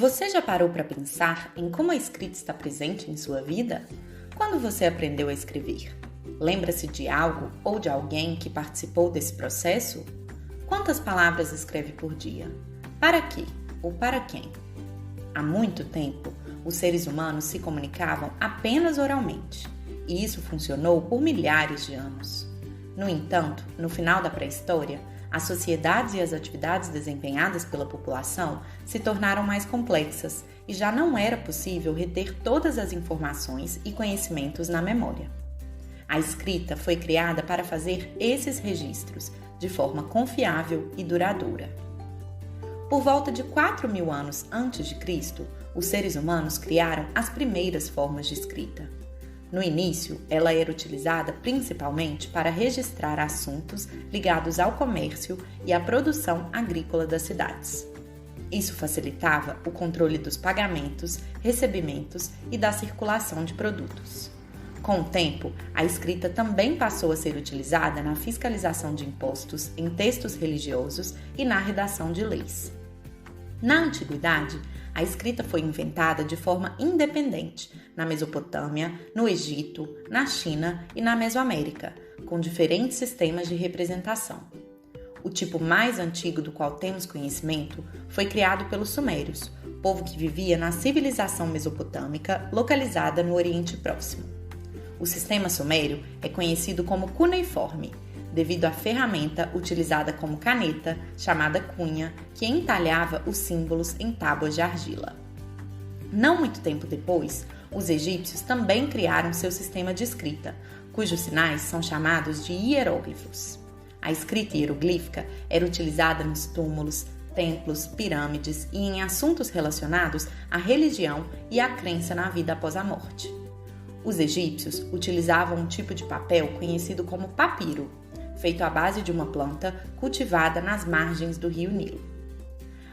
Você já parou para pensar em como a escrita está presente em sua vida? Quando você aprendeu a escrever? Lembra-se de algo ou de alguém que participou desse processo? Quantas palavras escreve por dia? Para quê ou para quem? Há muito tempo, os seres humanos se comunicavam apenas oralmente, e isso funcionou por milhares de anos. No entanto, no final da pré-história, as sociedades e as atividades desempenhadas pela população se tornaram mais complexas e já não era possível reter todas as informações e conhecimentos na memória. A escrita foi criada para fazer esses registros de forma confiável e duradoura. Por volta de 4.000 anos antes de Cristo, os seres humanos criaram as primeiras formas de escrita. No início, ela era utilizada principalmente para registrar assuntos ligados ao comércio e à produção agrícola das cidades. Isso facilitava o controle dos pagamentos, recebimentos e da circulação de produtos. Com o tempo, a escrita também passou a ser utilizada na fiscalização de impostos, em textos religiosos e na redação de leis. Na antiguidade, a escrita foi inventada de forma independente na Mesopotâmia, no Egito, na China e na Mesoamérica, com diferentes sistemas de representação. O tipo mais antigo do qual temos conhecimento foi criado pelos Sumérios, povo que vivia na civilização mesopotâmica localizada no Oriente Próximo. O sistema sumério é conhecido como cuneiforme, devido à ferramenta utilizada como caneta, chamada cunha, que entalhava os símbolos em tábuas de argila. Não muito tempo depois, os egípcios também criaram seu sistema de escrita, cujos sinais são chamados de hieróglifos. A escrita hieroglífica era utilizada nos túmulos, templos, pirâmides e em assuntos relacionados à religião e à crença na vida após a morte. Os egípcios utilizavam um tipo de papel conhecido como papiro, feito à base de uma planta cultivada nas margens do rio Nilo.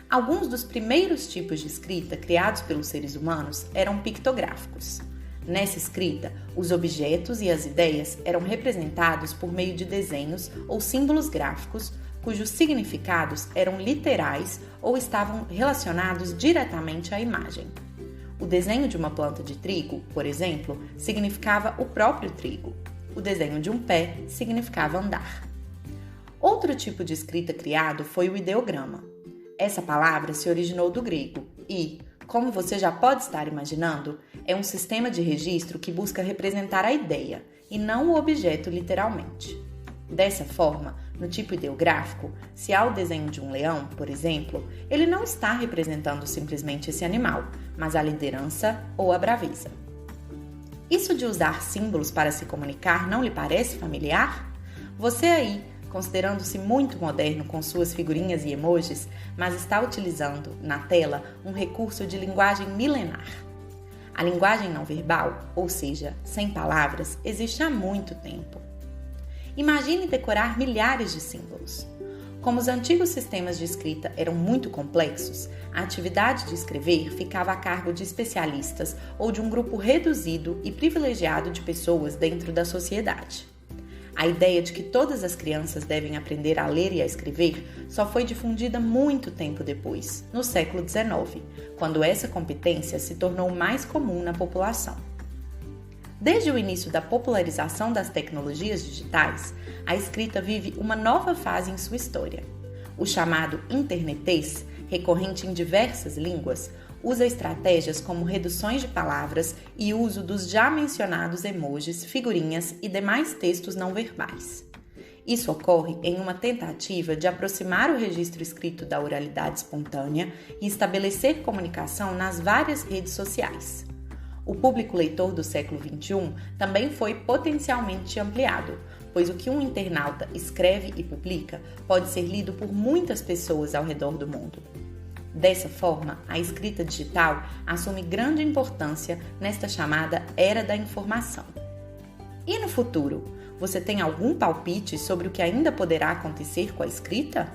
Alguns dos primeiros tipos de escrita criados pelos seres humanos eram pictográficos. Nessa escrita, os objetos e as ideias eram representados por meio de desenhos ou símbolos gráficos, cujos significados eram literais ou estavam relacionados diretamente à imagem. O desenho de uma planta de trigo, por exemplo, significava o próprio trigo. O desenho de um pé significava andar. Outro tipo de escrita criado foi o ideograma. Essa palavra se originou do grego e, como você já pode estar imaginando, é um sistema de registro que busca representar a ideia e não o objeto literalmente. Dessa forma, no tipo ideográfico, se há o desenho de um leão, por exemplo, ele não está representando simplesmente esse animal, mas a liderança ou a braveza. Isso de usar símbolos para se comunicar não lhe parece familiar? Você aí, considerando-se muito moderno com suas figurinhas e emojis, mas está utilizando, na tela, um recurso de linguagem milenar. A linguagem não verbal, ou seja, sem palavras, existe há muito tempo. Imagine decorar milhares de símbolos. Como os antigos sistemas de escrita eram muito complexos, a atividade de escrever ficava a cargo de especialistas ou de um grupo reduzido e privilegiado de pessoas dentro da sociedade. A ideia de que todas as crianças devem aprender a ler e a escrever só foi difundida muito tempo depois, no século XIX, quando essa competência se tornou mais comum na população. Desde o início da popularização das tecnologias digitais, a escrita vive uma nova fase em sua história. O chamado internetês, recorrente em diversas línguas, usa estratégias como reduções de palavras e uso dos já mencionados emojis, figurinhas e demais textos não verbais. Isso ocorre em uma tentativa de aproximar o registro escrito da oralidade espontânea e estabelecer comunicação nas várias redes sociais. O público leitor do século XXI também foi potencialmente ampliado, pois o que um internauta escreve e publica pode ser lido por muitas pessoas ao redor do mundo. Dessa forma, a escrita digital assume grande importância nesta chamada era da informação. E no futuro, você tem algum palpite sobre o que ainda poderá acontecer com a escrita?